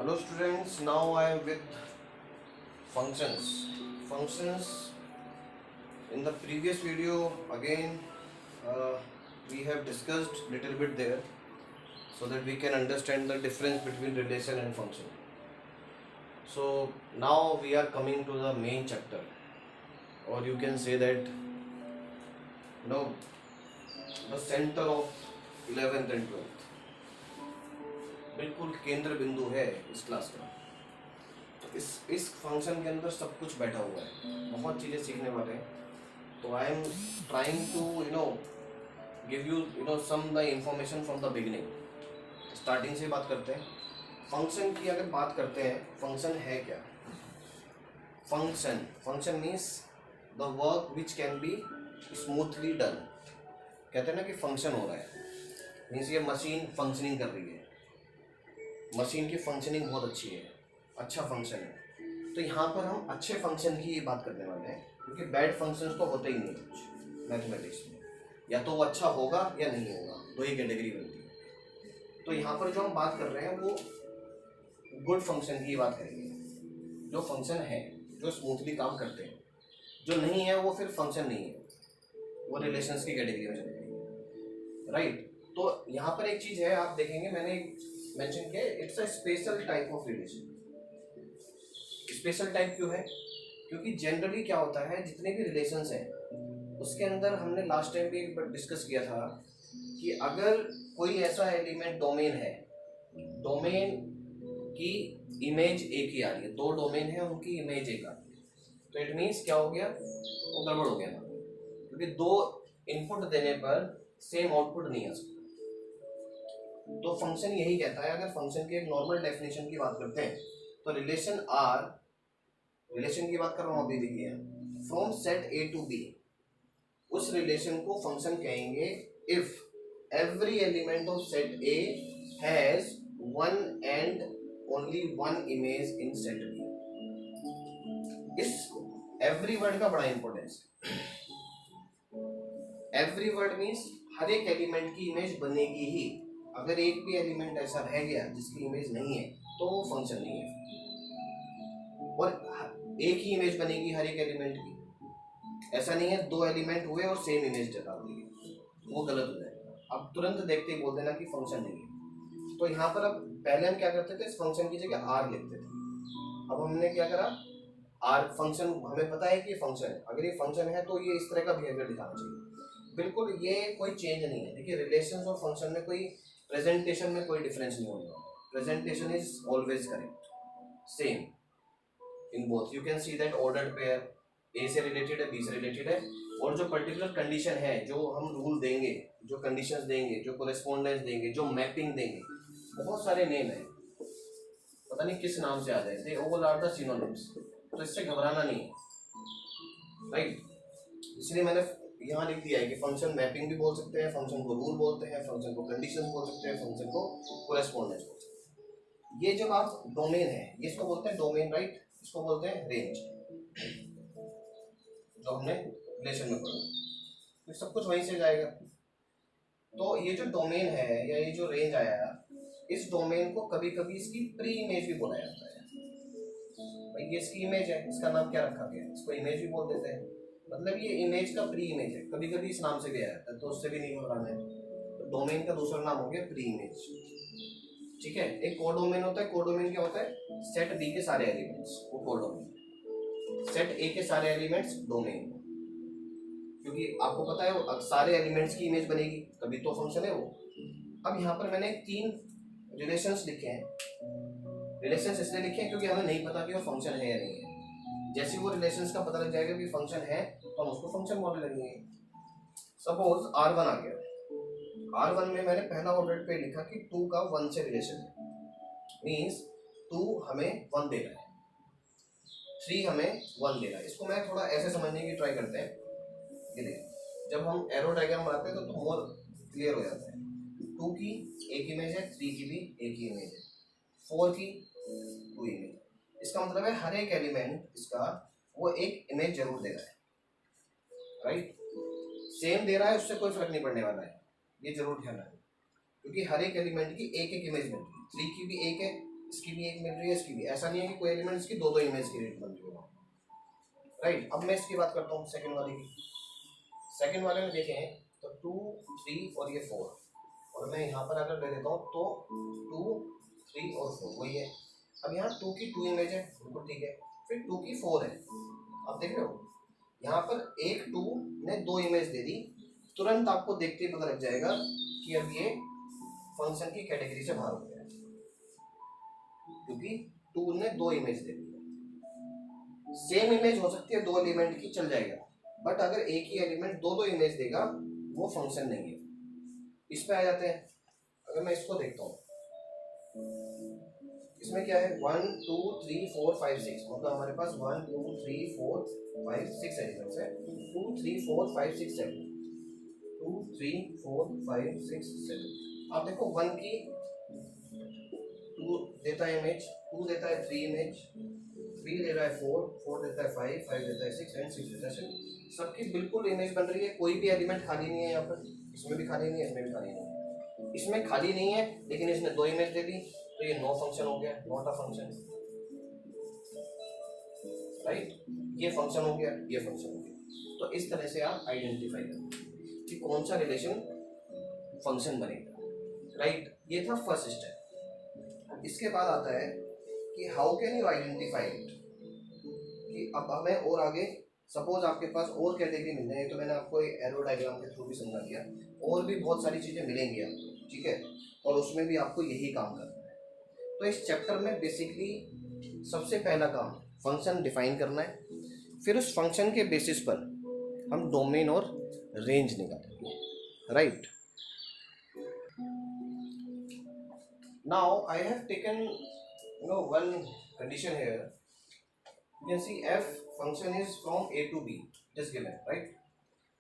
Hello students, now I am with functions. Functions, in the previous video again we have discussed little bit there so that we can understand the difference between relation and function. So now we are coming to the main chapter, or you can say that the center of 11th and 12th, बिल्कुल केंद्र बिंदु है इस class का। तो इस function के अंदर सब कुछ बैठा हुआ है, बहुत चीज़ें सीखने वाले हैं। तो I am trying to give you some the information from the beginning. Starting से बात करते हैं। फंक्शन की अगर बात करते हैं, फंक्शन है क्या? Function means the work which can be smoothly done. कहते हैं ना कि फंक्शन हो रहा है, मीन्स ये मशीन फंक्शनिंग कर रही है, मशीन की फंक्शनिंग बहुत अच्छी है, अच्छा फंक्शन है। तो यहाँ पर हम अच्छे फंक्शन की बात करने वाले हैं, क्योंकि बैड फंक्शंस तो होते ही नहीं कुछ मैथमेटिक्स में, या तो वो अच्छा होगा या नहीं होगा, दो ही कैटेगरी बनती है। तो यहाँ पर जो हम बात कर रहे हैं वो गुड फंक्शन की बात करेंगे, जो फंक्शन है, जो स्मूथली काम करते हैं। जो नहीं है वो फिर फंक्शन नहीं है, वो रिलेशंस की कैटेगरी में चले जाएंगे, राइट। तो यहाँ पर एक चीज़ है, आप देखेंगे मैंने मेंशन किया, it's a special type of relation. Special type क्यों है? क्योंकि जनरली क्या होता है, जितने भी रिलेशंस हैं उसके अंदर हमने लास्ट टाइम भी एक बार डिस्कस किया था कि अगर कोई ऐसा एलिमेंट डोमेन है, डोमेन की इमेज एक ही आ रही है, दो डोमेन है उनकी इमेज एक आ रही है, तो इट मीन्स क्या हो गया, वो गड़बड़ हो गया ना, क्योंकि दो इनपुट देने पर सेम आउटपुट नहीं आ सकता। तो फंक्शन यही कहता है। अगर फंक्शन की एक नॉर्मल डेफिनेशन की बात करते हैं तो रिलेशन आर, रिलेशन की बात कर रहा हूँ अभी, देखिए, from set A to B, उस रिलेशन को फंक्शन कहेंगे if every element of set A has one and only one image in set B. इस एवरी वर्ड का बड़ा इंपॉर्टेंस है। एवरी वर्ड मीन्स हर एक एलिमेंट की इमेज बनेगी ही। अगर एक भी एलिमेंट ऐसा रह गया जिसकी इमेज नहीं है तो वो फंक्शन नहीं है। और एक ही इमेज बनेगी हर एक एलिमेंट की, ऐसा नहीं है दो एलिमेंट हुए और सेम इमेज डाल दी, वो गलत हो जाएगा। अब तुरंत देखते ही बोल देना कि फंक्शन नहीं है। तो यहाँ पर अब पहले हम क्या करते थे, इस फंक्शन की जगह आर लिखते थे। अब हमने क्या करा, आर फंक्शन, हमें पता है कि ये फंक्शन है, अगर ये फंक्शन है तो ये इस तरह का बिहेवियर दिखाना चाहिए। बिल्कुल ये कोई चेंज नहीं है। देखिए, रिलेशंस और फंक्शन में कोई प्रेजेंटेशन में कोई डिफरेंस नहीं होगा। Presentation is always correct, same in both. You can see that ordered pair A से रिलेटेड है, बी से रिलेटेड है, और जो पर्टिकुलर कंडीशन है, जो हम रूल देंगे, जो कंडीशंस देंगे, जो कोरेस्पोंडेंस देंगे, जो मैपिंग देंगे, बहुत सारे नेम है, पता नहीं किस नाम से आ जाए, they all are the synonyms. तो इससे घबराना नहीं है, राइट। इसलिए मैंने यहाँ लिख दिया है कि फंक्शन मैपिंग भी बोल सकते हैं, फंक्शन को रूल बोलते हैं, फंक्शन को कंडीशन बोल सकते हैं, फंक्शन को कोरेस्पोंडेंस बोल सकते हैं। ये जब आप डोमेन है, ये इसको बोलते हैं डोमेन, राइट, इसको बोलते हैं रेंज, जो हमने रिलेशन में पढ़ा, तो सब कुछ वहीं से जाएगा। तो ये जो डोमेन है या ये जो रेंज आया, इस डोमेन को कभी कभी इसकी प्री इमेज भी बोला जाता है। भाई ये इसकी इमेज है, इसका नाम क्या रखा गया, इसको इमेज भी बोल देते हैं, मतलब ये इमेज का प्री इमेज है, कभी कभी इस नाम से गया जाता है, तो उससे भी नहीं घबराना है। तो डोमेन का दूसरा नाम हो गया प्री इमेज, ठीक है। एक कोडोमेन होता है। कोडोमेन क्या होता है, सेट बी के सारे एलिमेंट्स, वो कोडोमेन। सेट ए के सारे एलिमेंट्स डोमेन, क्योंकि आपको पता है वो सारे एलिमेंट्स की इमेज बनेगी, तभी तो फंक्शन है वो। अब यहाँ पर मैंने 3 रिलेशंस लिखे हैं। रिलेशंस इसलिए लिखे हैं क्योंकि हमें नहीं पता कि वो फंक्शन है या नहीं है। जैसे वो रिलेशंस का पता लग जाएगा कि फंक्शन है तो हम उसको फंक्शन बोलने लगेंगे। सपोज R1 आ गया, R1 में मैंने पहला ऑर्डर पे लिखा कि 2 का 1 से रिलेशन है, मीन्स 2 हमें 1 दे रहा है, 3 हमें 1 दे रहा है। इसको मैं थोड़ा ऐसे समझने की ट्राई करते हैं। ये देखिए, जब हम एरो डायग्राम बनाते हैं तो मोर क्लियर हो जाता है। 2 की एक इमेज है, 3 की भी एक ही इमेज है, 4 की 2 इमेज। इसका मतलब है हर एक एलिमेंट इसका वो एक इमेज जरूर दे रहा है, राइट। सेम दे रहा है उससे कोई फर्क नहीं पड़ने वाला है, ये जरूर ध्यान रखना, क्योंकि हर एक एलिमेंट की एक एक इमेज बनती है। 3 की भी एक है, इसकी भी एक मिल रही है, इसकी भी। ऐसा नहीं है कि कोई एलिमेंट की दो दो इमेज क्रिएट बन रही हो, राइट। अब मैं इसकी बात करता हूँ सेकंड वाले की। सेकंड वाले में देखें तो 2 3 और ये 4, और मैं यहाँ पर अगर ले लेता हूँ तो 2 3 और 4 वही है। अब यहाँ 2 की 2 इमेज है, बिल्कुल ठीक है। फिर 2 की 4 है, आप देख रहे हो यहाँ पर एक 2 ने 2 इमेज दे दी, तुरंत आपको देखते ही पता लग जाएगा कि अब ये फंक्शन की कैटेगरी से बाहर हो गया है, क्योंकि 2 ने 2 इमेज दे दी। सेम इमेज हो सकती है दो एलिमेंट की, चल जाएगा, बट अगर एक ही एलिमेंट दो दो इमेज देगा वो फंक्शन नहीं है। इस पे आ जाते हैं। अगर मैं इसको देखता हूँ, इसमें क्या है 1 2 3 4 5 6, मतलब हमारे पास 1 2 3 4 5 6 एलिमेंट्स है। 2 3 4 5 6 7, 2 3 4 5 6 7। आप देखो 1 की 2 देता है इमेज, 2 देता है 3 इमेज, 3 दे रहा है 4, 4 देता है 5, 5 देता है 6 एंड 6 देता है 7। सबकी बिल्कुल इमेज बन रही है, कोई भी एलिमेंट खाली नहीं है यहाँ पर। इसमें भी खाली नहीं है, इसमें भी खाली नहीं है। इसमें खाली नहीं है लेकिन इसने 2 इमेज दे दी, तो ये नो फंक्शन हो गया, नॉट अ फंक्शन, राइट। ये फंक्शन हो गया, ये फंक्शन हो गया। तो इस तरह से आप आइडेंटिफाई करें कि कौन सा रिलेशन फंक्शन बनेगा, राइट। ये था फर्स्ट स्टेप। इसके बाद आता है कि how can you identify it, कि अब हमें और आगे सपोज आपके पास और कैटेगरी मिल जाए, तो मैंने आपको एक एरो डायग्राम के थ्रू भी समझा दिया, और भी बहुत सारी चीज़ें मिलेंगी आपको, ठीक है, और उसमें भी आपको यही काम करना है। तो इस चैप्टर में बेसिकली सबसे पहला काम फंक्शन डिफाइन करना है, फिर उस फंक्शन के बेसिस पर हम डोमेन और रेंज निकालेंगे, right. Now I have taken one condition here. You can see f function is from a to b, just given, right?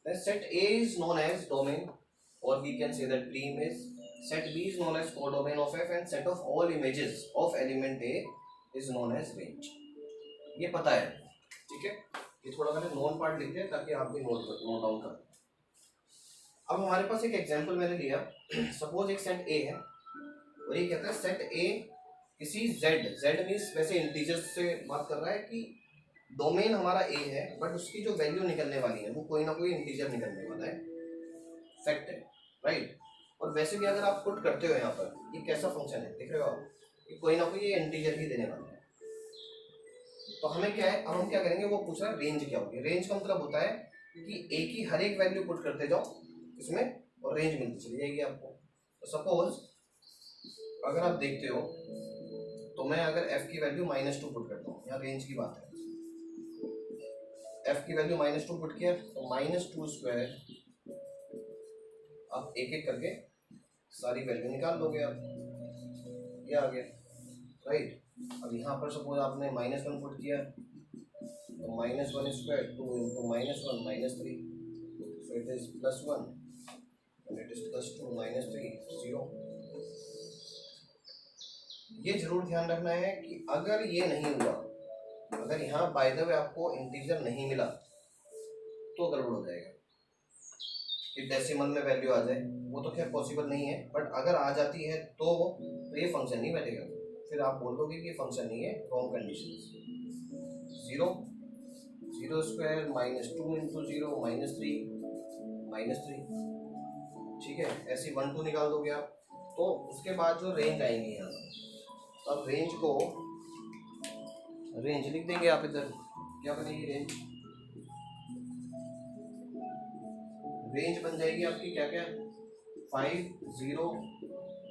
Then set A is known as domain, or we can say that pre-image. Set B is known as codomain of f, and set of all images of element A is known as range. ये पता है, ठीक है। ये थोड़ा मैंने non part लिख दिया ताकि आप भी नोट डाउन कर। अब हमारे पास एक एग्जांपल मैंने लिया, सपोज एक सेट A है और ये कहता है सेट A किसी z मीन्स वैसे इंटीजर्स से बात कर रहा है कि डोमेन हमारा A है, बट उसकी जो वैल्यू निकलने वाली है वो कोई ना कोई इंटीजर निकलने वाला है, फैक्ट है, राइट। और वैसे भी अगर आप पुट करते हो यहाँ पर, ये कैसा फंक्शन है देख रहे हो आप, कि कोई ना कोई ये इंटीजर ही देने वाला है। तो हमें क्या है, अब हम क्या करेंगे, वो पूछ रहा है रेंज क्या होगी। रेंज का मतलब होता है कि A की हर एक वैल्यू पुट करते जाओ इसमें और रेंज मिलती चली जाएगी आपको। तो सपोज अगर आप देखते हो तो मैं अगर f की वैल्यू -2 पुट करता हूँ, यहाँ रेंज की बात है, f की वैल्यू -2 पुट किया तो -2² आप एक एक करके सारी वैल्यू निकाल लोगे आप, ये आ गया, राइट। अब यहाँ पर सपोज आपने -1 पुट किया तो -1² 2 × -1 -3, so it is +1 and it is +2 -3 0। ये जरूर ध्यान रखना है कि अगर ये नहीं हुआ, अगर यहाँ बाय द वे आपको इंटीजर नहीं मिला तो गड़बड़ हो जाएगा कि डेसिमल में वैल्यू आ जाए, वो तो खैर पॉसिबल नहीं है, बट अगर आ जाती है तो ये फंक्शन नहीं बैठेगा, फिर आप बोल दोगे कि फंक्शन नहीं है, रॉन्ग कंडीशन। 0 0² -2 × 0 -3 ठीक है, ऐसे 1 2 निकाल दोगे आप। तो उसके बाद जो रेंज आएंगी यहाँ, तो अब रेंज को रेंज लिख देंगे आप इधर, क्या बनेगी रेंज, रेंज बन जाएगी आपकी क्या क्या 5 0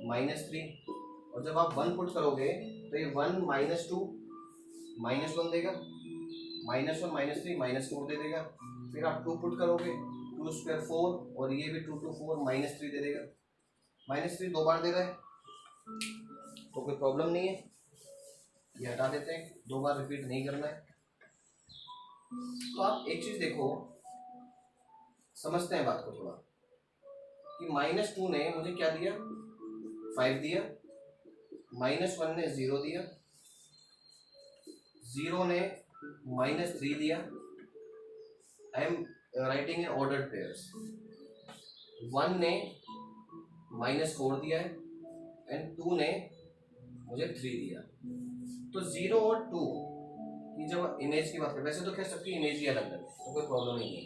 -3, और जब आप 1 पुट करोगे तो ये 1 -2 -1 देगा, -1 -3 -4 दे देगा। फिर आप 2 पुट करोगे 2² 4, और ये भी 2 2 4 -3 दे देगा। -3 2 बार दे रहा है तो कोई प्रॉब्लम नहीं है, ये हटा देते हैं, 2 बार रिपीट नहीं करना है। तो आप एक चीज देखो, समझते हैं बात को थोड़ा, कि -2 ने मुझे क्या दिया 5 दिया, -1 ने 0 दिया, 0 ने -3 दिया। I am writing in ordered pairs. 1 ने -4 दिया है एंड 2 ने मुझे 3 दिया। तो 0 और 2 की जब इमेज की बात करें, वैसे तो खैर सबकी इमेज ही अलग है तो कोई प्रॉब्लम नहीं है।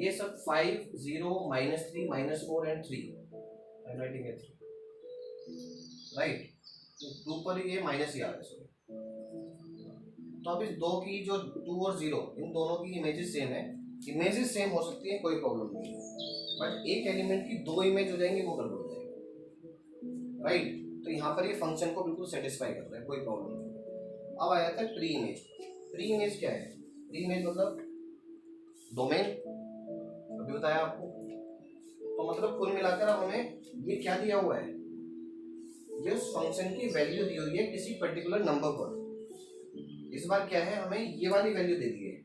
ये सब 5 0 -3 -4 and 3 I am writing it right. 2 पर ये माइनस ही आ रहा है सॉरी। तो अब इस दो की जो 2 और 0 इन दोनों की इमेजेस सेम है, इमेजेस सेम हो सकती है कोई प्रॉब्लम नहीं है, बट एक एलिमेंट की 2 इमेज हो जाएंगी वो गड़बड़ हो जाएगा राइट। तो यहाँ पर ये फंक्शन को बिल्कुल सेटिस्फाई कर रहा है, कोई प्रॉब्लम नहीं। अब आ जाता है प्री इमेज। प्री इमेज क्या है? प्री इमेज मतलब डोमेन, अभी बताया आपको। तो मतलब कुल मिलाकर अब हमें ये क्या दिया हुआ है, ये उस फंक्शन की वैल्यू दी हुई है किसी पर्टिकुलर नंबर पर। इस बार क्या है, हमें ये वाली वैल्यू दे दी है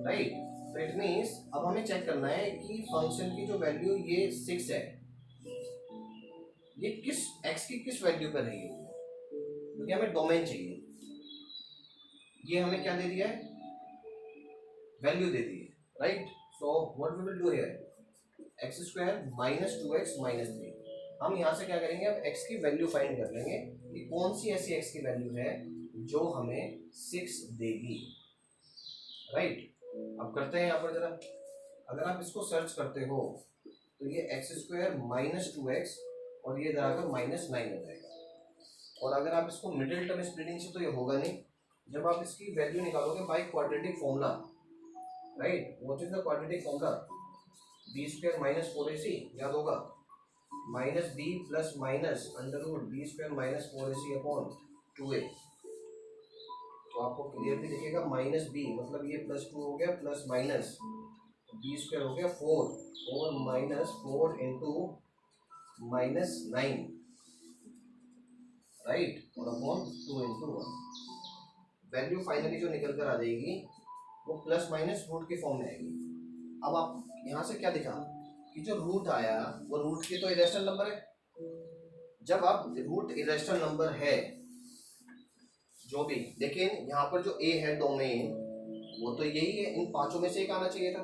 राइट। तो इट मीन्स अब हमें चेक करना है कि फंक्शन की जो वैल्यू ये 6 है, ये किस x की किस वैल्यू पर रही है, क्योंकि हमें डोमेन चाहिए। ये हमें क्या दे दिया है, वैल्यू दे दी है right. So what we will do here, x² - 2x - 3। हम यहाँ से क्या करेंगे, अब x की वैल्यू फाइंड कर लेंगे कि कौन सी ऐसी x की वैल्यू है जो हमें 6 देगी राइट। अब करते हैं यहाँ पर जरा, अगर आप इसको सर्च करते हो तो ये x² - 2x और ये इधर आकर -9 हो जाएगा। और अगर आप इसको मिडिल टर्म स्प्लिटिंग से, तो ये होगा नहीं। जब आप इसकी वैल्यू निकालोगे by quadratic formula right, what is the quadratic formula, b² - 4ac याद होगा, -b plus minus √ b² - 4ac upon 2a। तो आपको क्लियरली दिखेगा -b मतलब ये +2 हो गया प्लस माइनस b² हो गया 4 और -4 इंटू -9 राइट और अपॉन 2 इंटू 1। वैल्यू फाइनली जो निकल कर आ जाएगी वो प्लस माइनस रूट की फॉर्म में आएगी। अब आप यहाँ से क्या दिखा कि जो रूट आया वो रूट के तो इरेशनल नंबर है। जब आप रूट इरेशनल नंबर है जो भी, लेकिन यहाँ पर जो a है डोमेन वो तो यही है, इन पांचों में से एक आना चाहिए था।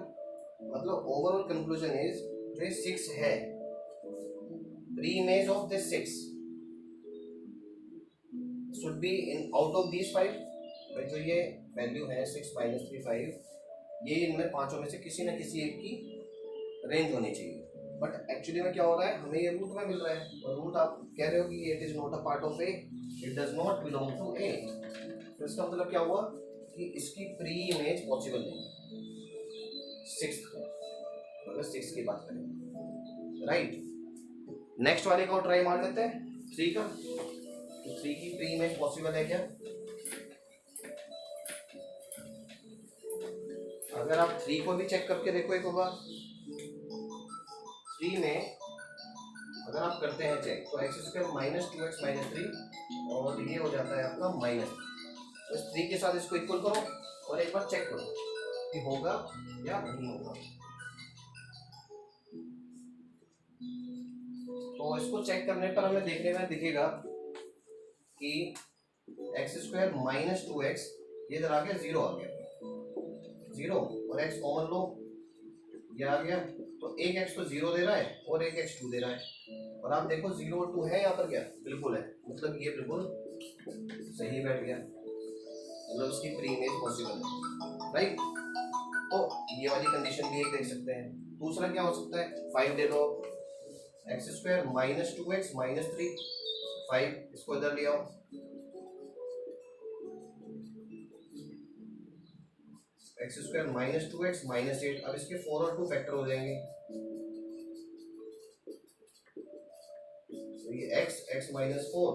मतलब ओवरऑल कंक्लूजन इज जो 6 है, pre image of this 6 should be in out of these 5। जो ये वैल्यू है 6 - 3 5, ये इनमें पांचों में से किसी न किसी एक की रेंज होनी चाहिए। बट एक्चुअली में क्या हो रहा है, हमें ये रूट में मिल रहा है और रूट आप कह रहे हो कि it is not a part of A, it does not belong to A. तो इसका मतलब क्या हुआ कि इसकी प्री इमेज पॉसिबल नहीं है 6 का, अगर 6 की बात करें राइट। नेक्स्ट वाले का ट्राई मार लेते हैं 3 का। तो 3 की प्री इमेज पॉसिबल है क्या? अगर आप 3 को भी चेक करके देखो एक बार, 3 में अगर आप करते हैं चेक तो x² - 2x - 3 और ये हो जाता है आपका माइनस। तो इस 3 के साथ इसको इक्वल करो और एक बार चेक करो कि होगा या नहीं होगा। तो इसको चेक करने पर हमें देखने में दिखेगा कि x² - 2x ये इधर आ गया 0 आ गया, 0 और x कॉमन लो ये आ गया। तो एक x तो 0 दे रहा है और एक x 2 दे रहा है। और आप देखो 0 और 2 है यहाँ पर, क्या बिल्कुल है, मतलब ये बिल्कुल सही बैठ गया, मतलब उसकी प्री इमेज पॉसिबल है राइट। तो ये वाली कंडीशन भी एक देख सकते हैं। दूसरा क्या हो सकता है, 5 ले लो, x² - 2x - 3 5, इसको इधर ले आओ, x² - 2x - 8। अब इसके 4 और 2 फैक्टर हो जाएंगे, तो ये x -4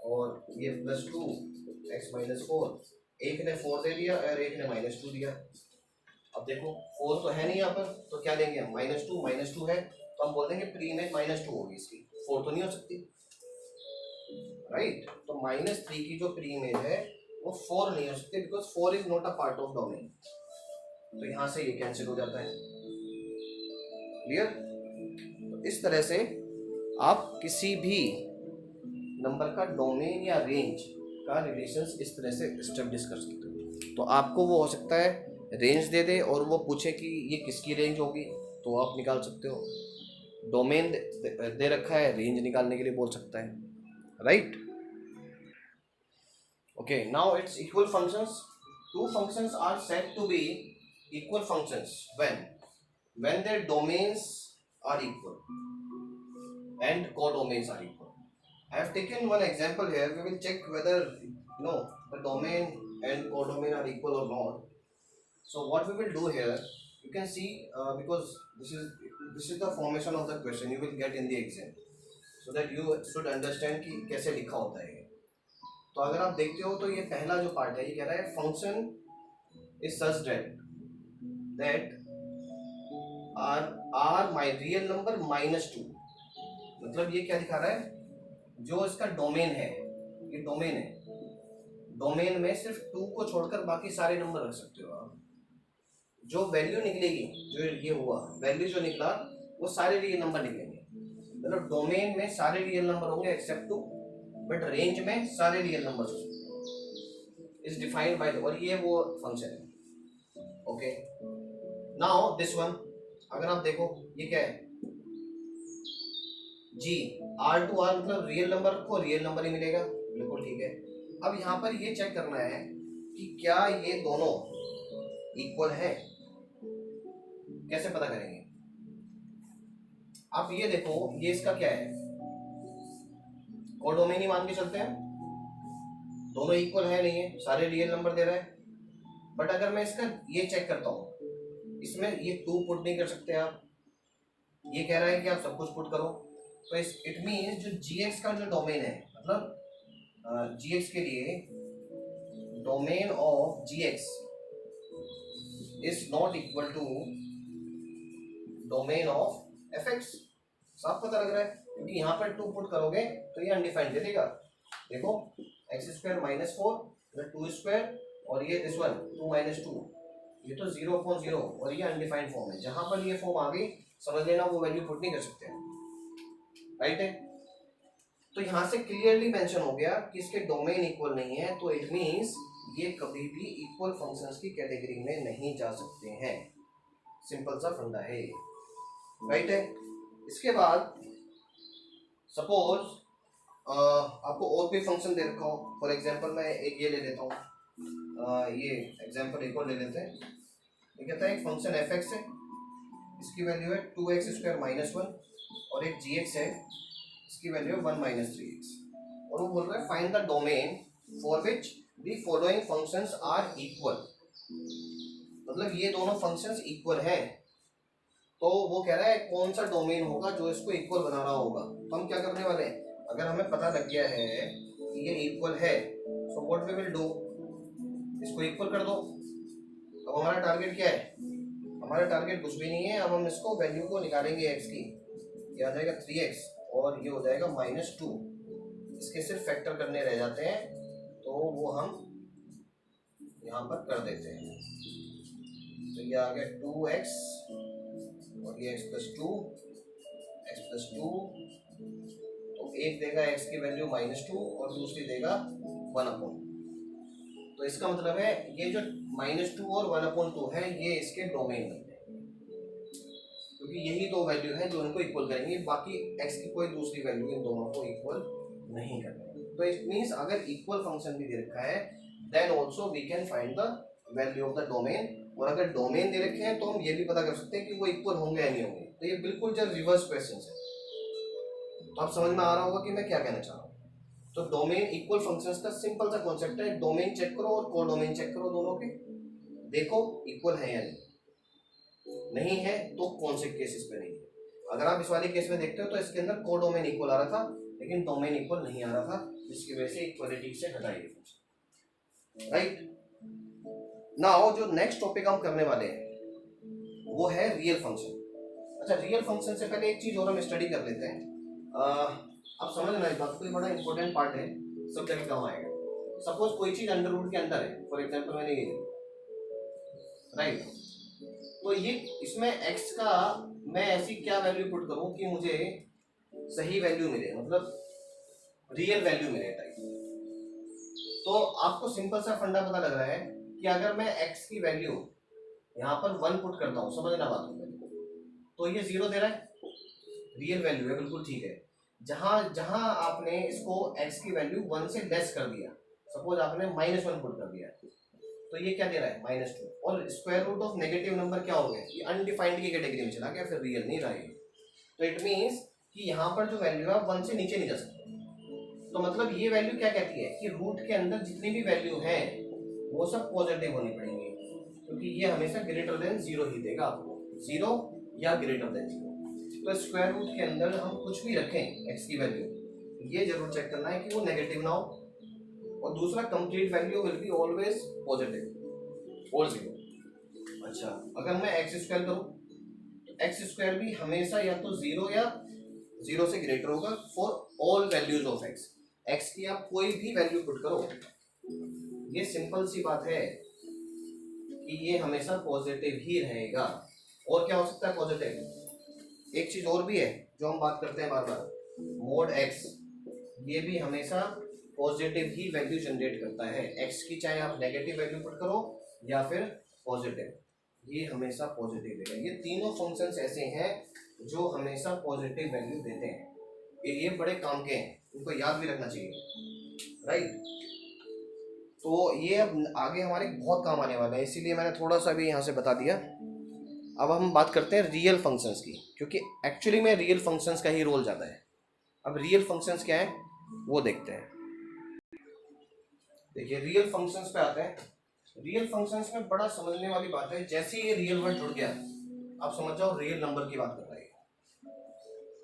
और ये +2 x -4, एक ने 4 दे दिया और एक ने -2 दिया। अब देखो 4 तो है नहीं यहाँ पर, तो क्या लेंगे हम, -2 है तो हम बोल देंगे प्री इमेज -2 होगी इसकी, 4 तो नहीं हो सकती राइट। तो -3 की जो प्री इमेज है वो 4 नहीं हो सकती, because 4 is not a part of domain. तो यहाँ से ये कैंसिल हो जाता है, क्लियर। तो इस तरह से आप किसी भी नंबर का डोमेन या रेंज का रिलेशंस इस तरह से एस्टेब्लिश कर सकते हो। तो आपको वो हो सकता है रेंज दे दे और वो पूछे कि ये किसकी रेंज होगी, तो आप निकाल सकते हो। डोमेन दे रखा है, रेंज निकालने के लिए बोल सकता है right? Okay, now it's equal functions. Two functions are said to be equal functions when their domains are equal and codomains are equal. I have taken one example here. We will check whether the domain and codomain are equal or not. So what we will do here, you can see because this is the formation of the question you will get in the exam, so that you should understand कि कैसे लिखा होता है. तो अगर आप देखते हो तो ये पहला जो पार्ट है ये कह रहा है function is such that are my real number -2. मतलब ये क्या दिखा रहा है, जो इसका डोमेन है, ये डोमेन है, डोमेन में सिर्फ 2 को छोड़कर बाकी सारे नंबर रख सकते हो आप. जो वैल्यू निकलेगी, जो ये हुआ वैल्यू जो निकला वो सारे रियल नंबर निकलेंगे. मतलब डोमेन में सारे रियल नंबर होंगे एक्सेप्ट 2, बट रेंज में सारे real number is defined by, और ये वो फंक्शन है. ओके, नाउ दिस वन अगर आप देखो ये क्या है, जी R to R मतलब रियल नंबर को रियल नंबर ही मिलेगा, बिल्कुल ठीक है. अब यहाँ पर ये चेक करना है कि क्या ये दोनों इक्वल है. कैसे पता करेंगे, आप ये देखो, ये इसका क्या है, कोडोमेन ही मान के चलते हैं. दोनों इक्वल है नहीं है, सारे रियल नंबर दे रहा है. बट अगर मैं इसका ये चेक करता हूँ, इसमें ये 2 पुट नहीं कर सकते आप. ये कह रहा है कि आप सब कुछ पुट करो. तो इट मीन्स जो gx का जो डोमेन है, मतलब gx के लिए domain of gx is not equal to domain of fx. साफ पता लग रहा है, क्योंकि यहाँ पर 2 पुट करोगे तो ये अनडिफाइंड दे देगा. देखो x² -4 2 स्क्वायर, और ये दिस वन 2 - 2, ये तो 0/0, और ये अनडिफाइंड फॉर्म है. जहां पर ये फॉर्म आ गई समझ लेना वो वैल्यू पुट नहीं कर सकते हैं, राइट है. तो यहाँ से क्लियरली मेंशन हो गया कि इसके डोमेन इक्वल नहीं है, तो इट मींस ये कभी भी इक्वल फंक्शंस की कैटेगरी में नहीं जा सकते हैं. सिंपल सा फंडा है, राइट है. इसके बाद सपोज आपको और भी फंक्शन दे रखा हो. फॉर एग्जांपल मैं एक ये ले लेता हूँ, ये एग्जांपल एक और ले लेते हैं. ये कहता है एक फंक्शन fx है, इसकी वैल्यू है 2x² -1, और एक gx है, इसकी वैल्यू है 1 - 3x. और वो बोल रहा है find the domain for which the following functions are equal. मतलब ये दोनों फंक्शंस इक्वल हैं, तो वो कह रहा है कौन सा डोमेन होगा जो इसको इक्वल बना रहा होगा. तो हम क्या करने वाले हैं, अगर हमें पता लग गया है कि ये इक्वल है, so what we will do, इसको इक्वल कर दो. अब हमारा टारगेट क्या है, हमारा टारगेट कुछ भी नहीं है. अब हम इसको वैल्यू को निकालेंगे x की, ये आ जाएगा 3x और ये हो जाएगा -2. इसके सिर्फ फैक्टर करने रह जाते हैं, तो वो हम यहाँ पर कर देते हैं. तो ये आ गया 2x और ये x + 2, x + 2. तो एक देगा x की वैल्यू -2 और दूसरी देगा 1/2. तो इसका मतलब है ये जो -2 और 1/2 है ये इसके डोमेन में है, क्योंकि यही दो वैल्यू है जो इनको इक्वल करेंगे. बाकी x की कोई दूसरी वैल्यू इन दोनों को इक्वल नहीं करनी. तो इट मीन्स अगर इक्वल फंक्शन भी दे रखा है then also we can find the value of the domain. और अगर डोमेन दे रखे हैं तो हम ये भी पता कर सकते हैं कि वो इक्वल होंगे या नहीं होंगे. तो ये बिल्कुल जो रिवर्स क्वेश्चन है. तो आप समझ में आ रहा होगा कि मैं क्या कहना चाह रहा हूँ. तो डोमेन इक्वल फंक्शंस का सिंपल सा कॉन्सेप्ट है, डोमेन चेक करो और कोडोमेन चेक करो, दोनों के देखो इक्वल है या नहीं है, तो कौन से केसेस पे नहीं है. अगर आप इस वाले केस में देखते हो तो इसके अंदर कोडोमेन इक्वल आ रहा था, लेकिन डोमेन इक्वल नहीं आ रहा था, जिसकी वजह से इक्वलिटी से हटाई, राइट. नाउ जो नेक्स्ट टॉपिक हम करने वाले हैं वो है रियल फंक्शन. अच्छा, रियल फंक्शन से पहले एक चीज और हम स्टडी कर लेते हैं. आप समझ लेना इस बात को, ये बड़ा इंपॉर्टेंट पार्ट है, सब जगह काम आएगा. सपोज कोई चीज अंडर रूट के अंदर है, फॉर एग्जांपल मैंने ये, राइट. तो ये इसमें x का मैं ऐसी क्या वैल्यू पुट करूं कि मुझे सही वैल्यू मिले, मतलब रियल वैल्यू मिले टाइप. तो आपको सिंपल सा फंडा पता लग रहा है कि अगर मैं x की वैल्यू यहाँ पर 1 पुट करता हूँ, समझना बात को, तो ये 0 दे रहा है, रियल वैल्यू है, बिल्कुल ठीक है. जहां जहां आपने इसको x की वैल्यू 1 से लेस कर दिया, सपोज आपने -1 पुट कर दिया, तो ये क्या दे रहा है -2, और square root of negative number क्या हो गया, ये अनडिफाइंड की कैटेगरी में चला गया, फिर रियल नहीं रहा ये। तो इट मीन्स कि यहाँ पर जो वैल्यू है 1 से नीचे नहीं जा सकती। तो मतलब ये वैल्यू क्या कहती है कि रूट के अंदर जितनी भी वैल्यू है वो सब पॉजिटिव होनी पड़ेंगी, क्योंकि ये हमेशा ग्रेटर देन 0 ही देगा आपको, 0 या ग्रेटर देन 0। तो स्क्वायर रूट के अंदर हम कुछ भी रखें x की वैल्यू, ये जरूर चेक करना है कि वो नेगेटिव ना हो, और दूसरा complete value will be always positive और 0। अच्छा, अगर मैं x स्क्वायर करूं तो x स्क्वायर भी हमेशा या तो 0 या 0 से ग्रेटर होगा for all values of x की आप कोई भी वैल्यू पुट करो, ये सिंपल सी बात है कि ये हमेशा पॉजिटिव ही रहेगा। और क्या हो सकता है पॉजिटिव, एक चीज और भी है जो हम बात करते हैं बार बार, मोड x, ये भी हमेशा पॉजिटिव ही वैल्यू जनरेट करता है x की, चाहे आप नेगेटिव वैल्यू पुट करो या फिर पॉजिटिव, ये हमेशा पॉजिटिव देगा। ये तीनों फंक्शंस ऐसे हैं जो हमेशा पॉजिटिव वैल्यू देते हैं, ये बड़े काम के हैं, उनको याद भी रखना चाहिए, राइट। तो ये अब आगे हमारे बहुत काम आने वाला है, इसीलिए मैंने थोड़ा सा भी यहाँ से बता दिया। अब हम बात करते हैं रियल फंक्शंस की, क्योंकि एक्चुअली में रियल फंक्शंस का ही रोल ज़्यादा है। अब रियल फंक्शंस क्या है वो देखते हैं। देखिए रियल फंक्शंस पे आते हैं। रियल फंक्शंस में बड़ा समझने वाली बात है, जैसे ही ये रियल वर्ड जुड़ गया आप समझ जाओ रियल नंबर की बात कर रहे हैं।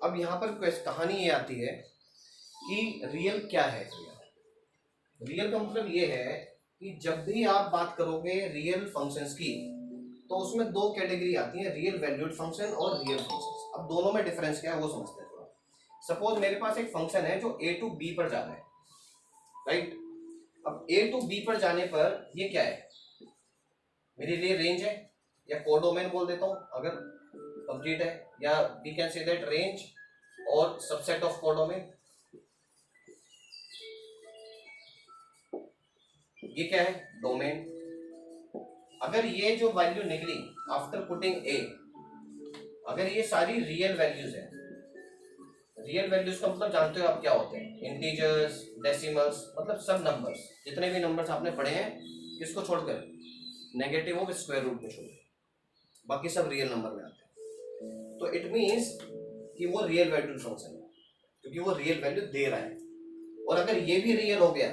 अब यहाँ पर कहानी ये आती है कि रियल क्या है। रियल का मतलब ये है कि जब भी आप बात करोगे रियल फंक्शंस की तो उसमें दो कैटेगरी आती है, रियल वैल्यूड फंक्शन और रियल फंक्शंस। अब दोनों में डिफरेंस क्या है वो समझते हैं थोड़ा। सपोज मेरे पास एक फंक्शन है जो a टू b पर जा रहा है, राइट। अब a टू b पर जाने पर ये क्या है, मेरे लिए रेंज है, या कोडोमेन बोल देता हूँ अगर कंप्लीट है, या we can say that range और सबसेट ऑफ कोडोमेन। ये क्या है, डोमेन। अगर ये जो वैल्यू निकली आफ्टर पुटिंग ए, अगर ये सारी रियल वैल्यूज है, रियल वैल्यूज का मतलब जानते हो आप क्या होते हैं, इंटीजर्स, डेसिमल्स, मतलब सब नंबर्स, जितने भी नंबर्स आपने पढ़े हैं किसको छोड़कर, नेगेटिव हो स्क्वायर रूट को छोड़कर, बाकी सब रियल नंबर में आते हैं। तो इट मीन्स कि वो रियल वैल्यू फंक्शन है, क्योंकि वो रियल वैल्यू दे रहा है। और अगर ये भी रियल हो गया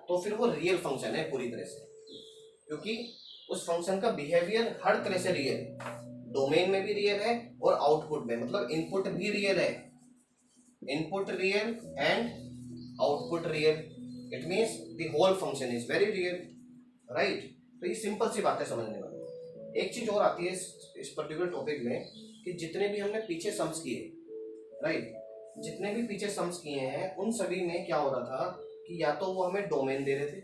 तो फिर वो रियल फंक्शन है पूरी तरह से, क्योंकि उस फंक्शन का बिहेवियर हर तरह से रियल है, डोमेन में भी रियल है और आउटपुट में, मतलब इनपुट भी रियल है, input real and output real, it means the whole function is very real, right. तो ये सिंपल सी बात है समझने वाली। एक चीज और आती है इस पर्टिकुलर टॉपिक में कि जितने भी हमने पीछे सम्स किए, राइट, जितने भी पीछे सम्स किए हैं उन सभी में क्या हो रहा था कि या तो वो हमें डोमेन दे रहे थे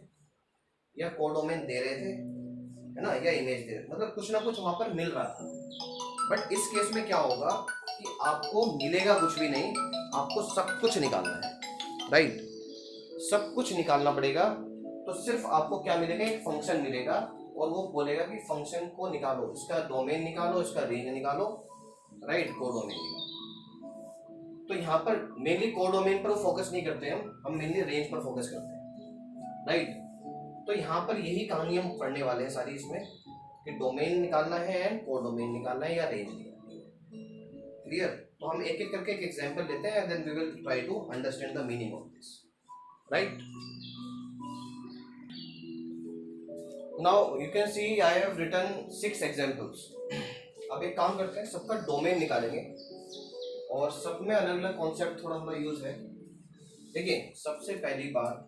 या कोडोमेन दे रहे थे, है ना, या इमेज दे रहे थे, मतलब कुछ ना कुछ वहां पर मिल रहा था। बट इस केस में क्या होगा कि आपको मिलेगा कुछ भी नहीं, आपको सब कुछ निकालना है, राइट, सब कुछ निकालना पड़ेगा। तो सिर्फ आपको क्या मिलेगा, एक फंक्शन मिलेगा और वो बोलेगा कि फंक्शन को निकालो, इसका डोमेन निकालो, इसका रेंज निकालो, राइट, कोडोमेन निकालो। तो यहाँ पर मेनली कोडोमेन पर फोकस नहीं करते हम मेनली रेंज पर फोकस करते हैं, राइट। तो यहाँ पर यही कहानी हम पढ़ने वाले हैं सारी इसमें, कि डोमेन निकालना है एंड कोडोमेन निकालना है या रेंज निकालनी है, क्लियर। तो हम एक एक करके एक एग्जांपल लेते हैं, then we will try to understand the meaning of this, right. Now you can see I have written 6 examples. अब एक काम करते हैं, सबका डोमेन निकालेंगे और सब में अलग अलग कॉन्सेप्ट थोड़ा थोड़ा यूज है। देखिए सबसे पहली बात,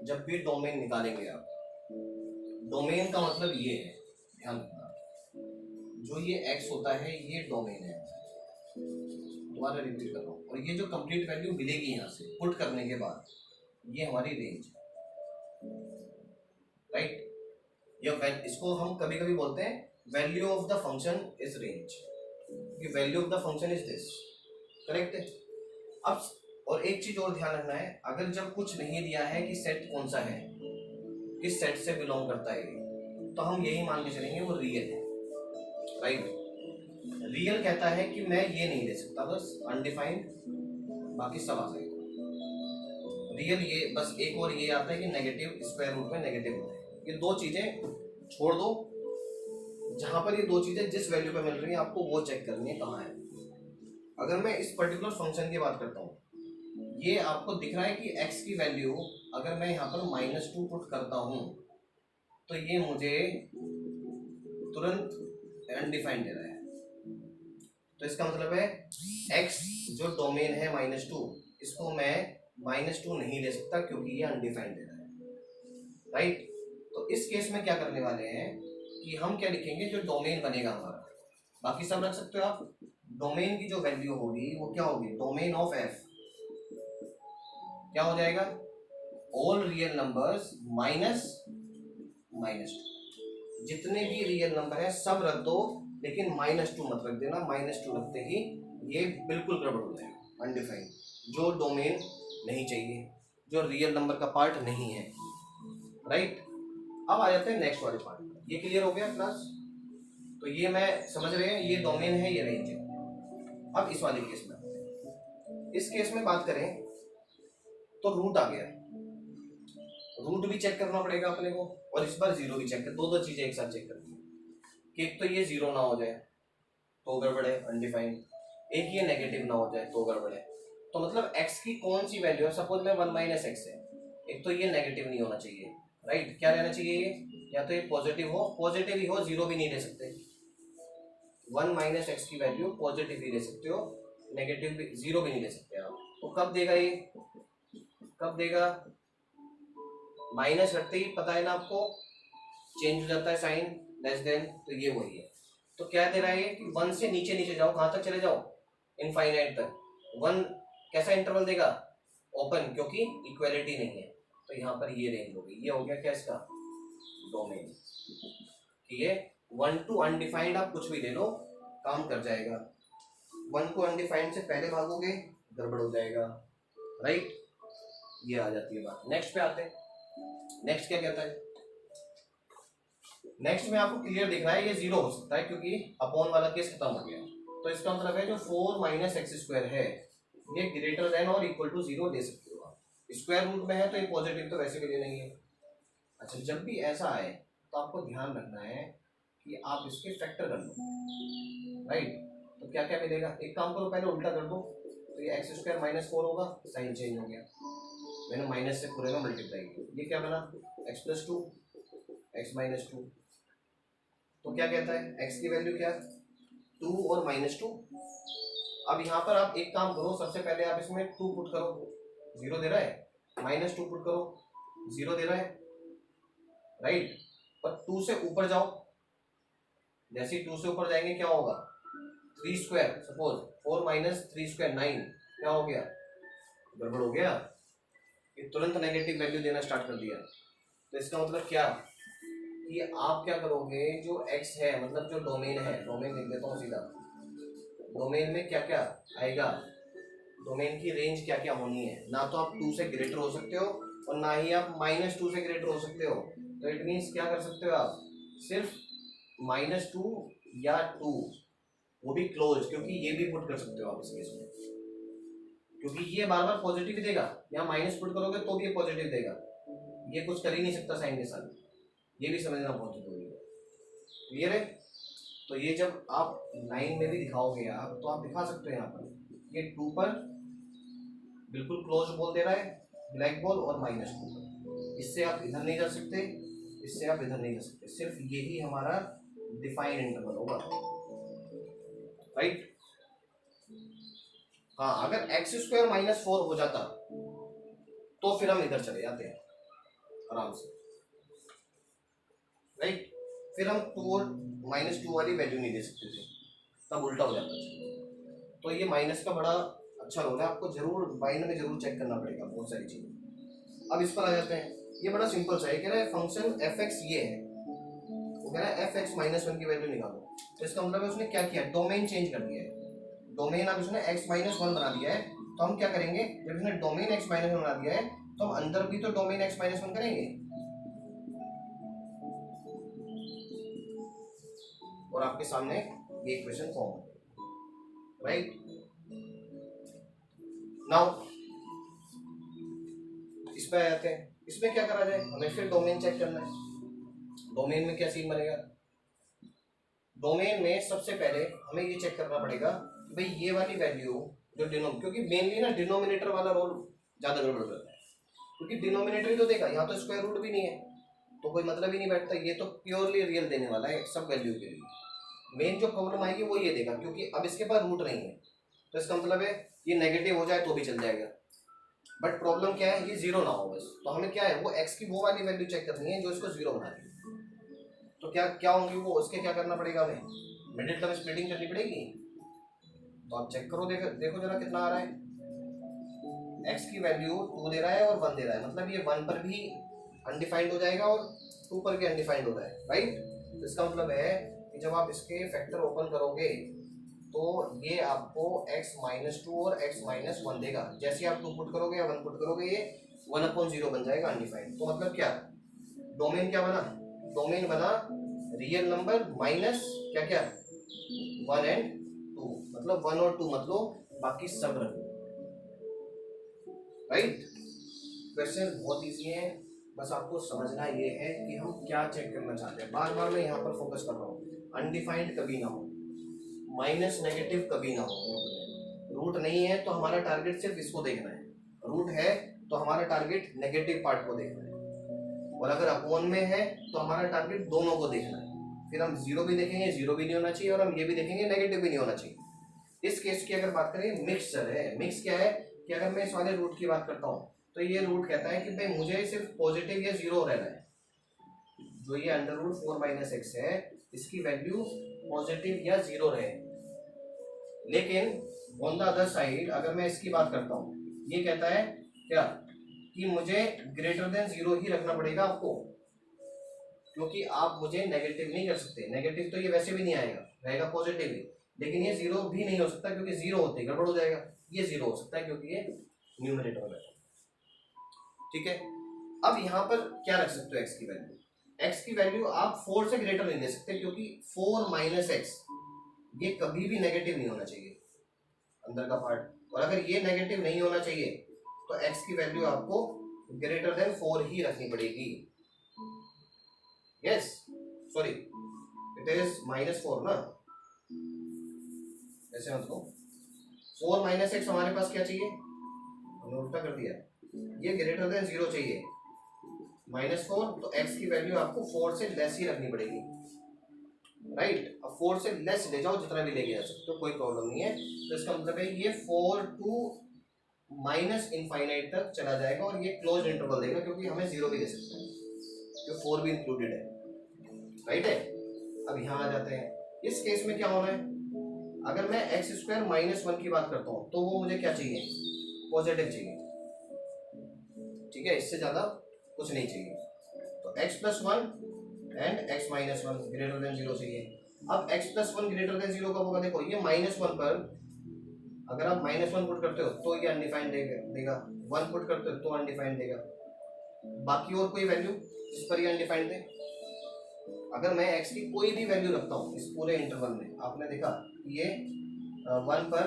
जब भी डोमेन निकालेंगे आप, डोमेन का मतलब ये है, ध्यान रखना, जो ये x होता है ये डोमेन है, दोबारा रिपीट कर रहा हूँ, और ये जो कंप्लीट वैल्यू मिलेगी यहाँ से पुट करने के बाद ये हमारी रेंज है, राइट। इसको हम कभी कभी बोलते हैं value of the function is range, कि value of the function is this, correct है। अब और एक चीज और ध्यान रखना है, अगर जब कुछ नहीं दिया है कि सेट कौन सा है, किस सेट से बिलोंग करता है, तो हम यही मान के चलेंगे वो रियल है, राइट। रियल कहता है कि मैं ये नहीं ले सकता, बस अनडिफाइंड, बाकी सब आ जाएगा। रियल ये बस एक और ये आता है कि नेगेटिव स्क्वायर रूट में नेगेटिव होता है। ये दो चीजें छोड़ दो, जहां पर ये दो चीजें जिस वैल्यू पे मिल रही है आपको वो चेक करनी है कहाँ है। अगर मैं इस पर्टिकुलर फंक्शन की बात करता हूँ, ये आपको दिख रहा है कि x की वैल्यू अगर मैं यहाँ पर -2 पुट करता हूँ तो ये मुझे तुरंत अनडिफाइंड दे रहा है। तो इसका मतलब है x जो डोमेन है -2, इसको मैं -2 नहीं ले सकता क्योंकि ये अनडिफाइंड दे रहा है, राइट। तो इस केस में क्या करने वाले हैं कि हम क्या लिखेंगे, जो डोमेन बनेगा हमारा, बाकी सब रख सकते हो आप, डोमेन की जो वैल्यू होगी वो क्या होगी, डोमेन ऑफ f क्या हो जाएगा, ऑल रियल नंबर्स -2। जितने भी रियल नंबर है सब रख दो, लेकिन -2 मत रख देना। -2 रखते ही ये बिल्कुल गड़बड़ हो जाएगा, अनडिफाइंड, जो डोमेन नहीं चाहिए, जो रियल नंबर का पार्ट नहीं है, राइट। अब आ जाते हैं नेक्स्ट वाले पार्ट। ये क्लियर हो गया क्लास? तो ये मैं समझ रहे हैं, ये डोमेन है, ये रेंज है। अब इस वाले केस में, इस केस में बात करें तो रूट आ गया, रूट भी चेक करना पड़ेगा अपने को, और इस बार जीरो भी चेक कर, दो चीजें एक साथ चेक करनी है कि एक तो ये जीरो ना हो जाए तो गड़बड़ है, अनडिफाइंड, एक ये नेगेटिव ना हो जाए तो गड़बड़ है। तो मतलब x की कौन सी वैल्यू है, सपोज में 1 - x है, एक तो ये नेगेटिव नहीं होना चाहिए, राइट। क्या रहना चाहिए, ये या तो ये पॉजिटिव हो, पॉजिटिव ही हो, जीरो भी नहीं ले सकते। 1 - x की वैल्यू पॉजिटिव ही ले सकते हो, नेगेटिव भी, जीरो भी नहीं ले सकते आप। तो कब देगा ये, कब देगा, माइनस रखते ही पता है ना आपको, चेंज हो जाता है साइन, लेस देन, तो ये वही है। तो क्या दे रहा है कि 1 से नीचे नीचे जाओ, कहां तक चले जाओ, इनफाइनाइट तक। 1 कैसा इंटरवल देगा, ओपन, क्योंकि इक्वालिटी नहीं है। तो यहाँ पर ये रेंज हो गई, ये हो गया क्या इसका डोमेन। ये 1 to अनडिफाइंड आप कुछ भी ले लो, काम कर जाएगा। 1 को अनडिफाइंड से पहले भागोगे गड़बड़ हो जाएगा, राइट। ये आ जाती है बात। नेक्स्ट पे आते हैं, नेक्स्ट क्या कहता है, नेक्स्ट में आपको क्लियर दिख रहा है ये जीरो हो सकता है क्योंकि अपॉन वाला केस खत्म हो गया। तो इसका मतलब है जो 4 - x² है ये ग्रेटर देन और इक्वल टू 0 ले सकते हो आप। स्क्वायर रूट में है तो ये पॉजिटिव तो वैसे भी लेना ही है। अच्छा, जब भी ऐसा आए तो आपको ध्यान रखना है कि आप इसके फैक्टर कर लो, राइट। तो क्या क्या मिलेगा, एक काम करो पहले उल्टा कर दो, तो ये x² -4 होगा, साइन चेंज हो गया, मैंने माइनस से पूरे में मल्टीप्लाई किया, ये क्या बना x+2 x -2। तो क्या कहता है x की वैल्यू क्या, 2 और -2। अब यहाँ पर आप एक काम करो, सबसे पहले आप इसमें 2 पुट करो, 0 दे रहा है, -2 पुट करो, 0 दे रहा है, राइट। पर 2 से ऊपर जाओ, जैसे 2 से ऊपर जाएंगे क्या होगा, 3², सपोज 4 - 3² 9, क्या हो गया, गड़बड़ हो गया, ये तुरंत नेगेटिव वैल्यू देना स्टार्ट कर दिया। तो इसका मतलब क्या कि आप क्या करोगे, जो x है मतलब जो डोमेन है, डोमेन लिख देता हूँ सीधा, डोमेन में क्या क्या आएगा, डोमेन की रेंज क्या क्या होनी है, ना तो आप 2 से ग्रेटर हो सकते हो और ना ही आप -2 से ग्रेटर हो सकते हो। तो इट मीन्स क्या कर सकते हो आप, सिर्फ -2 या 2, वो भी क्लोज, क्योंकि ये भी पुट कर सकते हो आप इस केस में, क्योंकि ये बार बार पॉजिटिव देगा, यहाँ माइनस पुट करोगे तो भी ये पॉजिटिव देगा, ये कुछ कर ही नहीं सकता साइन के साथ, ये भी समझना बहुत जरूरी है, क्लियर है। तो ये जब आप लाइन में भी दिखाओगे आप, तो आप दिखा सकते हो यहाँ पर ये 2 पर बिल्कुल क्लोज बोल दे रहा है, ब्लैक बॉल, और -2 पर, इससे आप इधर नहीं जा सकते, इससे आप इधर नहीं जा सकते, सिर्फ यही हमारा डिफाइंड इंटरवल होगा, राइट। हाँ, अगर x² -4 हो जाता तो फिर हम इधर चले जाते हैं आराम से, राइट। फिर हम 2 और -2 वाली वैल्यू नहीं दे सकते थे, तब उल्टा हो जाता था। तो ये माइनस का बड़ा अच्छा रोल है, आपको जरूर माइंड में जरूर चेक करना पड़ेगा बहुत सारी चीजें। अब इस पर आ जाते हैं, ये बड़ा सिंपल सा है, कह रहा है फंक्शन fx ये है, वो कह रहा है fx -1 की वैल्यू निकालो। तो इसका मतलब है उसने क्या किया, डोमेन चेंज कर दिया है, डोमेन अब उसने x -1 बना दिया है। तो हम क्या करेंगे, जब उसने डोमेन x -1 बना दिया है तो हम अंदर भी तो डोमेन x -1 करेंगे, और आपके सामने ये इक्वेशन फॉर्म हो, राइट। नाउ इस पे आ जाते हैं। इसमें क्या करा जाए, हमें फिर डोमेन चेक करना है। डोमेन में क्या सीन बनेगा, डोमेन में सबसे पहले हमें ये चेक करना पड़ेगा कि भाई ये वाली वैल्यू जो क्योंकि मेनली ना डिनोमिनेटर वाला रोल ज्यादा गड़बड़ करता है, क्योंकि डिनोमिनेटर ही तो देगा, यहाँ तो स्क्वायर रूट भी नहीं है तो कोई मतलब ही नहीं बैठता। ये तो प्योरली रियल देने वाला है सब वैल्यू के लिए। मेन जो प्रॉब्लम आएगी वो ये देगा, क्योंकि अब इसके पास रूट नहीं है, तो इसका मतलब है ये नेगेटिव हो जाए तो भी चल जाएगा, बट प्रॉब्लम क्या है, ये जीरो ना हो बस। तो हमें क्या है, वो एक्स की वो वाली वैल्यू चेक करनी है जो इसको जीरो बना रही है। तो क्या क्या होंगी वो, उसके क्या करना पड़ेगा, हमें मिडिल टर्म स्प्लिटिंग करनी पड़ेगी। तो आप चेक करो, देखो जरा कितना आ रहा है। एक्स की वैल्यू 2 दे रहा है और 1 दे रहा है, मतलब ये 1 पर भी अनडिफाइंड हो जाएगा और 2 पर भी अनडिफाइंड हो रहा है, राइट। तो इसका मतलब है कि जब आप इसके फैक्टर ओपन करोगे तो ये आपको x -2 और x -1 देगा। जैसे आप 2 पुट करोगे या 1 पुट करोगे ये 1/0 बन जाएगा अनडिफाइंड। तो मतलब क्या, डोमेन क्या बना, डोमेन बना रियल नंबर माइनस क्या क्या 1 एंड 2, मतलब 1 और 2 मतलब बाकी सब रख, राइट। क्वेश्चन बहुत इजी है, बस आपको समझना ये है कि हम क्या चेक करना चाहते हैं। बार बार मैं यहाँ पर फोकस कर रहा हूँ, अनडिफाइंड कभी ना हो, माइनस नेगेटिव कभी ना हो। रूट नहीं है तो हमारा टारगेट सिर्फ इसको देखना है, रूट है तो हमारा टारगेट नेगेटिव पार्ट को देखना है, और अगर अपॉन में है तो हमारा टारगेट दोनों को देखना है। फिर हम जीरो भी देखेंगे, जीरो भी नहीं होना चाहिए, और हम ये भी देखेंगे नेगेटिव भी नहीं होना चाहिए। इस केस की अगर बात करें, मिक्सचर है। मिक्स क्या है कि अगर मैं इस वाले रूट की बात करता हूँ तो ये रूट कहता है कि भाई मुझे सिर्फ पॉजिटिव या जीरो रहना है। जो ये √4 - x है इसकी वैल्यू पॉजिटिव या जीरो रहे। लेकिन ऑन द अदर साइड अगर मैं इसकी बात करता हूँ, ये कहता है क्या कि मुझे ग्रेटर देन जीरो ही रखना पड़ेगा आपको, क्योंकि आप मुझे नेगेटिव नहीं कर सकते। नेगेटिव तो ये वैसे भी नहीं आएगा, रहेगा पॉजिटिव ही, लेकिन ये जीरो भी नहीं हो सकता क्योंकि जीरो होते ही गड़बड़ हो जाएगा। ये जीरो हो सकता है क्योंकि ये न्यूमरेटर में बैठा, ठीक है। अब यहाँ पर क्या रख सकते हो, एक्स की वैल्यू, एक्स की वैल्यू आप 4 से ग्रेटर नहीं ले सकते, क्योंकि 4 - x ये कभी भी नेगेटिव नहीं होना चाहिए अंदर का पार्ट, और अगर ये नेगेटिव नहीं होना चाहिए तो x की वैल्यू आपको ग्रेटर देन 4 ही रखनी पड़ेगी। यस, सॉरी इट इज -4 ना, ऐसे मतलब 4 - x हमारे पास क्या चाहिए, हमने उल्टा कर दिया, ये ग्रेटर देन 0 चाहिए, -4, तो x की वैल्यू आपको 4 से लेस ही रखनी पड़ेगी, राइट। अब 4 से लेस ले जाओ, जितना भी लेके जा सकते हो, कोई प्रॉब्लम नहीं है। तो इसका मतलब है ये 4 to -∞ तक चला जाएगा और ये क्लोज इंटरवल देगा, क्योंकि हमें जीरो भी दे सकते हैं, जो 4 भी इंक्लूडेड है, राइट है। अब यहाँ आ जाते हैं, इस केस में क्या होना है, अगर मैं x² -1 की बात करता हूँ तो वो मुझे क्या चाहिए, पॉजिटिव चाहिए, ठीक है, इससे ज्यादा कुछ नहीं चाहिए। तो x+1 and x -1 greater than 0 चाहिए। अब x+1 ग्रेटर देन 0 कब होगा, देखो ये -1 पर अगर आप -1 पुट करते हो तो ये अनडिफाइंड देगा, 1 पुट करते हो तो अनडिफाइंड देगा, बाकी और कोई वैल्यू जिस पर ये अनडिफाइंड दे। अगर मैं x की कोई भी वैल्यू रखता हूँ इस पूरे इंटरवल में, आपने देखा ये 1 पर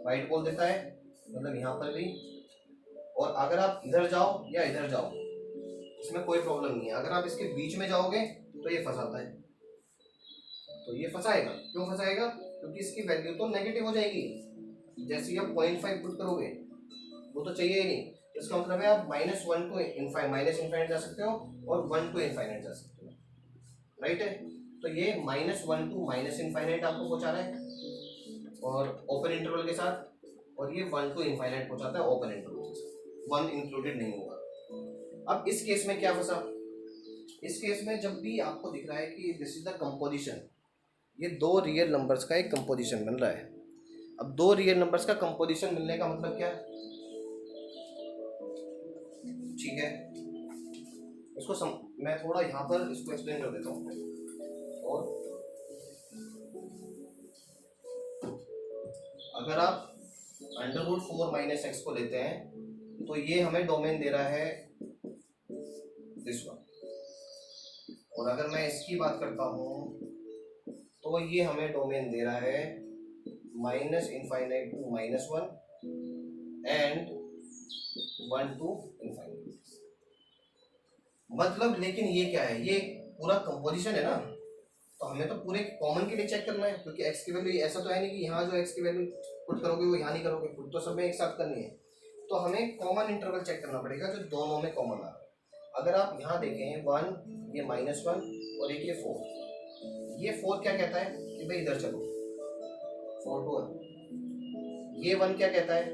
वाइट बॉल देता है, मतलब यहाँ पर भी, और अगर आप इधर जाओ या इधर जाओ इसमें कोई प्रॉब्लम नहीं है। अगर आप इसके बीच में जाओगे तो ये फंसाता है, तो ये फंसाएगा। क्यों फंसाएगा, क्योंकि इसकी वैल्यू तो नेगेटिव हो जाएगी। जैसे ही आप 0.5 पुट करोगे वो तो चाहिए ही नहीं, इसका मतलब है आप -1 to ∞ जा सकते हो और 1 to ∞ जा सकते हो, राइट है। तो ये -1 to ∞ आपको पहुंचा रहा है और ओपन इंटरवल के साथ, और ये 1 to ∞ पहुंचाता है ओपन इंटरवल के साथ, 1 इंक्लूडेड नहीं होगा। अब इस केस में क्या फंसा, इस केस में जब भी आपको दिख रहा है कि दिस इज द कंपोजिशन, ये दो रियल नंबर्स का एक कंपोजिशन बन रहा है। अब दो रियल नंबर्स का कंपोजिशन मिलने का मतलब क्या है, ठीक है, इसको मैं थोड़ा यहाँ पर इसको एक्सप्लेन कर देता हूँ। और अगर आप √4 - x को लेते हैं तो ये हमें डोमेन दे रहा है दिस वन, और अगर मैं इसकी बात करता हूँ तो ये हमें डोमेन दे रहा है minus infinite to -1 and 1 to infinite. मतलब लेकिन ये क्या है, ये पूरा कंपोजिशन है ना, तो हमें तो पूरे कॉमन के लिए चेक करना है, क्योंकि एक्स की वैल्यू ऐसा तो है नहीं कि यहाँ जो एक्स की वैल्यू पुट करोगे वो यहाँ नहीं करोगे, पुट तो सब में एक साथ करनी है। तो हमें कॉमन इंटरवल चेक करना पड़ेगा जो दोनों में कॉमन आ रहा है। अगर आप यहाँ देखें 1, ये -1 और एक ये 4, ये 4 क्या कहता है कि भाई इधर चलो, 4 to 1। ये 1 क्या कहता है,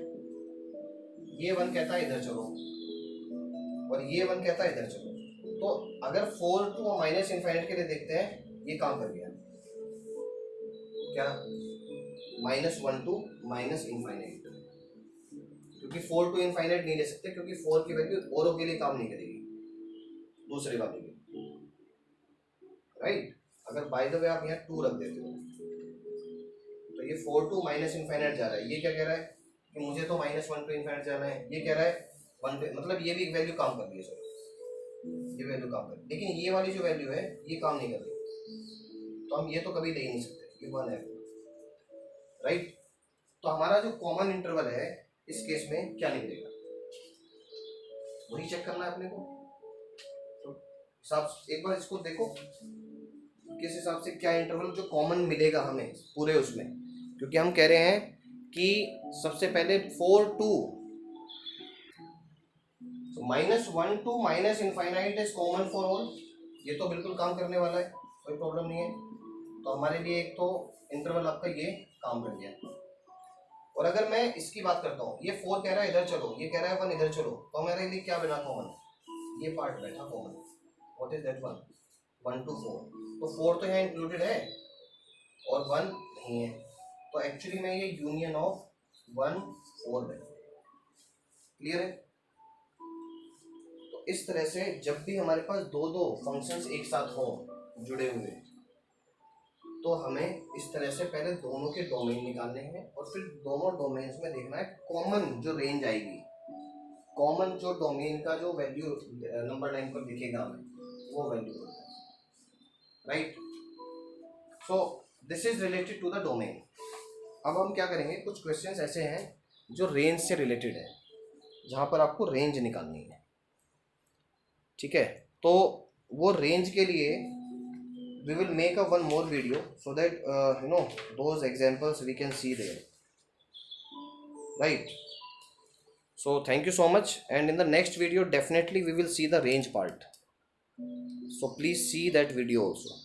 ये 1 कहता है इधर चलो, और ये 1 कहता है इधर चलो। तो अगर 4 to माइनस इनफाइनाइट के लिए देखते हैं, ये काम कर गया क्या, -1 to माइनस इनफाइनाइट, क्योंकि 4 to इनफाइनाइट नहीं ले सकते, क्योंकि 4 की वैल्यू औरों के लिए काम नहीं करेगी, दूसरे वाले के, राइट। अगर बाय द वे आप यहाँ 2 रख देते हो, तो ये 4 to माइनस इनफाइनाइट जा रहा है, ये क्या कह रहा है कि मुझे तो -1 to इनफाइनाइट जाना है, ये कह रहा है 1 पे, मतलब ये भी एक वैल्यू काम कर रही है, सॉरी ये वैल्यू काम कर रही है, लेकिन ये वाली जो वैल्यू है ये काम नहीं कर रही, तो हम ये तो कभी ले ही नहीं सकते, ये 1 है, राइट। तो हमारा जो कॉमन इंटरवल है इस केस में क्या निकलेगा, वही चेक करना है अपने को। तो हिसाब एक बार इसको देखो किस हिसाब से क्या इंटरवल जो कॉमन मिलेगा हमें पूरे उसमें, क्योंकि हम कह रहे हैं कि सबसे पहले 4 to -1 to minus infinite is common for all, ये तो बिल्कुल काम करने वाला है, कोई प्रॉब्लम नहीं है। तो हमारे लिए एक तो इंटरवल आपका ये काम कर गया। और अगर मैं इसकी बात करता हूँ, ये 4 कह रहा है इधर चलो, ये कह रहा है 1 इधर चलो, तो मेरे लिए क्या बना कॉमन, ये पार्ट बैठा common. What is that 1 to 4, तो 4 तो यहाँ इंक्लूडेड है और 1 नहीं है, तो एक्चुअली में ये यूनियन ऑफ 1 4 है। क्लियर है। तो इस तरह से जब भी हमारे पास दो फंक्शंस एक साथ हों जुड़े हुए, तो हमें इस तरह से पहले दोनों के डोमेन निकालने हैं और फिर दोनों डोमेन्स में देखना है कॉमन जो रेंज आएगी, कॉमन जो डोमेन का जो वैल्यू नंबर लाइन पर दिखेगा हमें वो वैल्यू होता है, right. So this is related to the domain. अब हम क्या करेंगे, कुछ क्वेश्चंस ऐसे हैं जो रेंज से रिलेटेड है, जहाँ पर आपको रेंज निकालनी है, ठीक है। तो वो रेंज के लिए we will make a one more video so that those examples we can see there, right. So thank you so much, and in the next video definitely we will see the range part, so please see that video also.